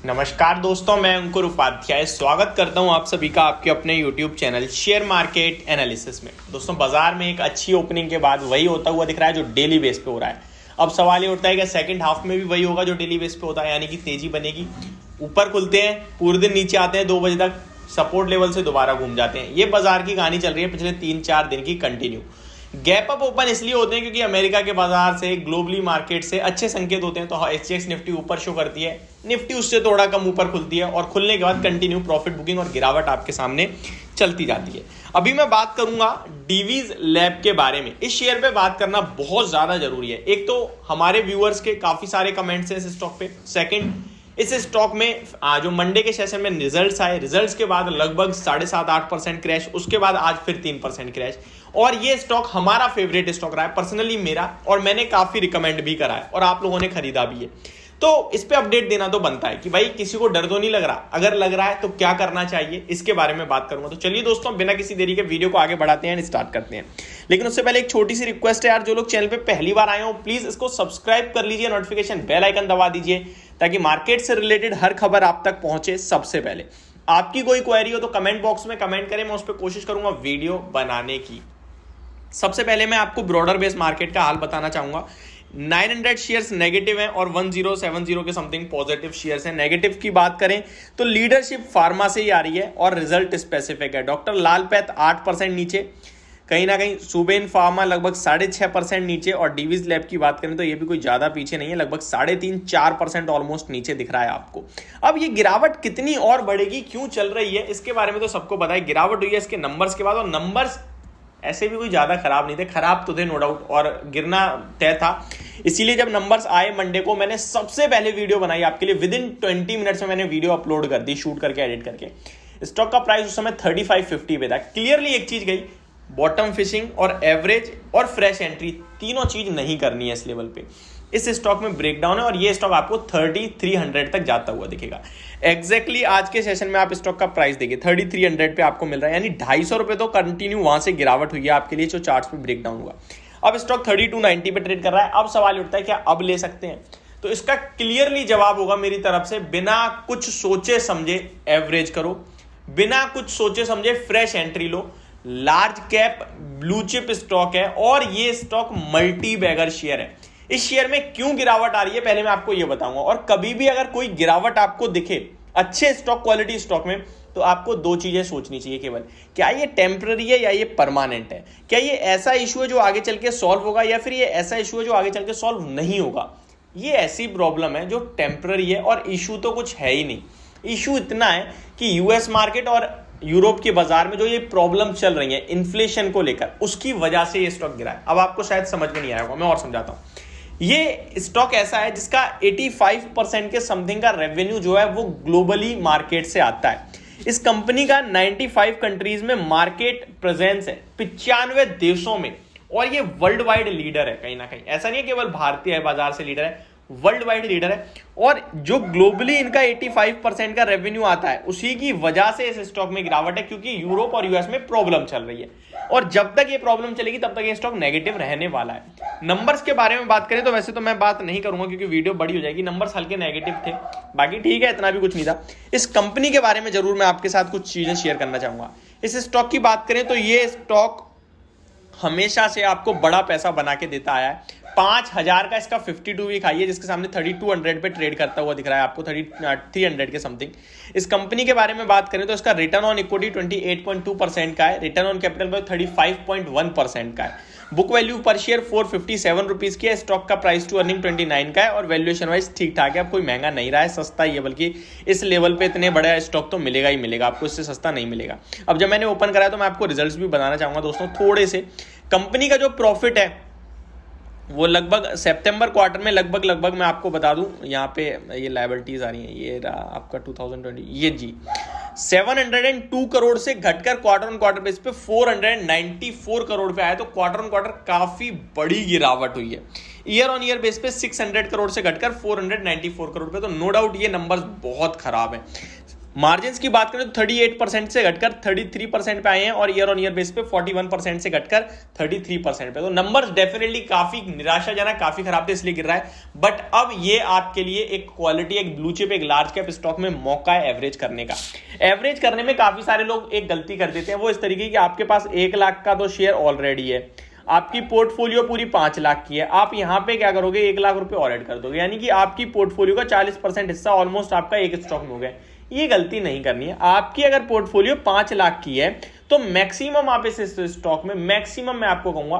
नमस्कार दोस्तों, मैं अंकुर उपाध्याय स्वागत करता हूं आप सभी का आपके अपने YouTube channel share market analysis में। दोस्तों, बाजार में एक अच्छी ओपनिंग के बाद वही होता हुआ दिख रहा है जो डेली बेस पे हो रहा है। अब सवाल ये उठता है कि सेकंड हाफ में भी वही होगा जो डेली बेस पे होता है, यानी कि तेजी बनेगी। ऊपर खुलते हैं, पूरे दिन नीचे आते हैं, 2 बजे तक सपोर्ट लेवल से दोबारा घूम जाते हैं। ये बाजार की कहानी चल रही है पिछले 3-4 दिन की कंटिन्यू। गैप अप ओपन इसलिए होते हैं क्योंकि अमेरिका के बाजार से, ग्लोबली मार्केट से अच्छे संकेत होते हैं। तो एचजीएक्स निफ्टी ऊपर शो करती है, निफ्टी उससे थोड़ा कम ऊपर खुलती है और खुलने के बाद कंटिन्यू प्रॉफिट बुकिंग और गिरावट आपके सामने चलती जाती है। अभी मैं बात करूंगा डीवीज लैब के बारे में। इस शेयर पे बात करना बहुत ज्यादा जरूरी है। एक तो हमारे व्यूअर्स के काफी सारे कमेंट्स हैं इस स्टॉक पे। सेकंड, इस स्टॉक में जो मंडे के सेशन में रिजल्ट्स आए, रिजल्ट्स के बाद लगभग 7.5-8% क्रैश, उसके बाद आज फिर 3% क्रैश। और ये स्टॉक हमारा फेवरेट स्टॉक रहा है, पर्सनली मेरा, और मैंने काफी रिकमेंड भी करा है और आप लोगों ने खरीदा भी है। तो इस पे अपडेट देना तो बनता है कि भाई किसी को डर तो नहीं लग रहा। अगर लग रहा है तो क्या करना चाहिए, इसके बारे में बात करूंगा। तो चलिए दोस्तों, बिना किसी देरी के वीडियो को आगे बढ़ाते हैं, स्टार्ट करते हैं। लेकिन उससे पहले एक छोटी सी रिक्वेस्ट है यार, जो लोग चैनल पे पहली बार आए हो प्लीज इसको सब्सक्राइब कर लीजिए, नोटिफिकेशन बेल आइकन दबा दीजिए ताकि मार्केट से रिलेटेड हर खबर आप तक पहुंचे सबसे पहले। आपकी कोई क्वेरी हो तो कमेंट बॉक्स में कमेंट करें, मैं उस पर कोशिश करूंगा वीडियो बनाने की। सबसे पहले मैं आपको ब्रॉडर बेस मार्केट का हाल बताना चाहूंगा। 900 शेयर्स नेगेटिव हैं और 1070 के समथिंग पॉजिटिव शेयर्स हैं। नेगेटिव की बात करें तो लीडरशिप फार्मा से ही आ रही है और रिजल्ट स्पेसिफिक है। डॉक्टर लाल पैथ 8% नीचे, कहीं ना कहीं सुबेन फार्मा लगभग 6.5% नीचे, और डीवीज लैब की बात करें तो ये भी कोई ज्यादा पीछे नहीं है, लगभग 3.5-4% ऑलमोस्ट नीचे दिख रहा है आपको। अब ये गिरावट कितनी और बढ़ेगी, क्यों चल रही है, इसके बारे में तो सबको पता है। गिरावट हुई है इसके नंबर्स के बाद, और नंबर्स ऐसे भी कोई ज्यादा खराब नहीं थे, खराब तो थे नो डाउट, और गिरना तय था। इसीलिए जब नंबर्स आए मंडे को, मैंने सबसे पहले वीडियो बनाई आपके लिए। विदिन 20 मिनट्स में मैंने वीडियो अपलोड कर दी, शूट करके, एडिट करके। स्टॉक का प्राइस उस समय 3550 पे था। क्लियरली एक चीज गई, बॉटम फिशिंग और एवरेज और फ्रेश एंट्री तीनों चीज नहीं करनी है इस लेवल पे। इस स्टॉक में ब्रेकडाउन है और ये स्टॉक आपको 3300 तक जाता हुआ दिखेगा। एग्जैक्टली आज के सेशन में आप स्टॉक का प्राइस देखिए, 3300 पे आपको मिल रहा है, यानी 250 रुपए तो कंटिन्यू वहां से गिरावट हुई है आपके लिए, जो चार्ट्स पे ब्रेकडाउन हुआ। अब स्टॉक 3290 पे ट्रेड कर रहा है। अब सवाल उठता है क्या अब ले सकते हैं? तो इसका क्लियरली जवाब होगा मेरी तरफ से, बिना कुछ सोचे समझे एवरेज करो, बिना कुछ सोचे समझे फ्रेश एंट्री लो। Large cap blue chip stock है और ये स्टॉक मल्टी बैगर शेयर है। इस शेयर में क्यों गिरावट आ रही है पहले मैं आपको ये बताऊंगा। और कभी भी अगर कोई गिरावट आपको दिखे अच्छे स्टॉक, क्वालिटी स्टॉक में, तो आपको 2 चीजें सोचनी चाहिए केवल। क्या ये टेम्पररी है या ये परमानेंट है? क्या ये ऐसा इशू है जो आगे चल के सॉल्व होगा, या फिर ये ऐसा इशू है जो आगे चल के सॉल्व नहीं होगा? ये ऐसी प्रॉब्लम है जो टेम्पररी है और इशू तो कुछ है ही नहीं। इशू इतना है कि यूएस मार्केट और यूरोप के बाजार में जो ये प्रॉब्लम चल रही है इन्फ्लेशन को लेकर, उसकी वजह से ये स्टॉक गिरा है। अब आपको शायद समझ में नहीं आया होगा, मैं और समझाता हूं। ये स्टॉक ऐसा है जिसका 85% के समथिंग का रेवेन्यू जो है वो ग्लोबली मार्केट से आता है। इस कंपनी का 95 कंट्रीज में मार्केट प्रेजेंस है, 95 देशों में, और ये वर्ल्ड वाइड लीडर है। कहीं ना कहीं ऐसा नहीं है केवल भारतीय बाजार से लीडर है, वर्ल्ड वाइड लीडर है। और जो ग्लोबली इनका 85% का रेवेन्यू आता है, उसी की वजह से इस स्टॉक में गिरावट है, क्योंकि यूरोप और यूएस में प्रॉब्लम चल रही है। और जब तक ये प्रॉब्लम चलेगी तब तक ये स्टॉक नेगेटिव रहने वाला है। नंबर्स के बारे में बात करें तो वैसे तो मैं बात नहीं करूंगा क्योंकि वीडियो बड़ी हो जाएगी। नंबर्स हल्के नेगेटिव थे, बाकी ठीक है, इतना भी कुछ नहीं था। इस कंपनी के बारे में जरूर मैं आपके साथ कुछ चीजें शेयर करना चाहूंगा। इस स्टॉक की बात करें तो ये स्टॉक हमेशा से आपको बड़ा पैसा बना के देता आया है। 5000 का इसका 52 वीक हाई है, जिसके सामने 3200 पे ट्रेड करता हुआ दिख रहा है आपको, 3300 के समथिंग। इस कंपनी के बारे में बात करें तो इसका रिटर्न ऑन इक्विटी 28.2% का है, रिटर्न ऑन कैपिटल पर 35.1% का है। बुक वैल्यू पर शेयर 457 रुपीज की है। स्टॉक का प्राइस टू अर्निंग 29 का है और वैल्यूएशन वाइज ठीक ठाक है। अब कोई महंगा नहीं रहा है, सस्ता ही है, बल्कि इस लेवल पे इतने बड़ा स्टॉक तो मिलेगा ही मिलेगा आपको, इससे सस्ता नहीं मिलेगा। अब जब मैंने ओपन कराया तो मैं आपको रिजल्ट्स भी बताना चाहूंगा दोस्तों थोड़े से। कंपनी का जो प्रॉफिट है वो लगभग सितंबर क्वार्टर में लगभग मैं आपको बता दूं, यहाँ पे ये लायबिलिटीज आ रही हैं, ये रहा आपका 2020, ये जी 702 करोड़ से घटकर क्वार्टर ऑन क्वार्टर बेस पे 494 करोड़ पे आया। तो क्वार्टर ऑन क्वार्टर काफी बड़ी गिरावट हुई है। ईयर ऑन ईयर बेस पे 600 करोड़ से घटकर 494 करोड़ पे, तो नो डाउट ये नंबर्स बहुत खराब है। मार्जिन की बात करें तो 38% से घटकर 33% पे आए हैं और ईयर ऑन ईयर बेस पे 41% से घटकर 33% पे। तो नंबर्स डेफिनेटली काफी निराशाजनक, काफी खराब थे, इसलिए गिर रहा है। बट अब ये आपके लिए एक क्वालिटी, एक ब्लू चिप, एक लार्ज कैप स्टॉक में मौका है एवरेज करने का। एवरेज करने में काफी सारे लोग एक गलती कर देते हैं, वो इस तरीके की, आपके पास 1 लाख का तो शेयर ऑलरेडी है, आपकी पोर्टफोलियो पूरी 5 लाख की है, आप यहां पे क्या करोगे, 1 लाख रुपए और ऐड कर दोगे, यानी कि आपकी पोर्टफोलियो का 40% हिस्सा ऑलमोस्ट आपका एक स्टॉक में हो गया। ये गलती नहीं करनी है। आपकी अगर पोर्टफोलियो 5 लाख की है तो मैक्सिमम आप इस स्टॉक में, मैक्सिमम मैं आपको कहूंगा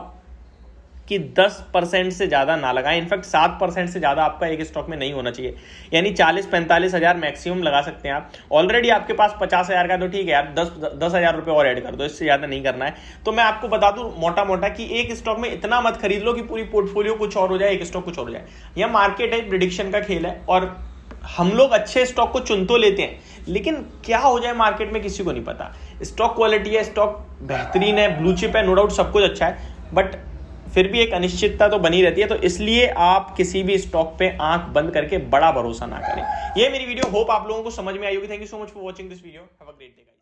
कि 10% से ज्यादा ना लगाएं। इनफैक्ट 7% से ज्यादा आपका एक स्टॉक में नहीं होना चाहिए, यानी 40-45 हजार मैक्सिमम लगा सकते हैं आप। ऑलरेडी आपके पास 50 हजार का, तो ठीक है यार, 10 हजार रुपए और ऐड कर दो, इससे ज्यादा नहीं करना है। तो मैं आपको बता दूं मोटा मोटा कि एक स्टॉक में इतना मत खरीद लो कि पूरी पोर्टफोलियो कुछ और हो जाए, एक स्टॉक कुछ और हो जाए। यह मार्केट है, प्रिडिक्शन का खेल है, और हम लोग अच्छे स्टॉक को चुन तो लेते हैं, लेकिन क्या हो जाए मार्केट में किसी को नहीं पता। स्टॉक क्वालिटी है, स्टॉक बेहतरीन है, ब्लू चिप है, नो डाउट सब कुछ अच्छा है, बट फिर भी एक अनिश्चितता तो बनी रहती है। तो इसलिए आप किसी भी स्टॉक पे आंख बंद करके बड़ा भरोसा ना करें। ये मेरी वीडियो, होप आप लोगों को समझ में आई होगी। Thank you so much for watching this video. Have a great day guys.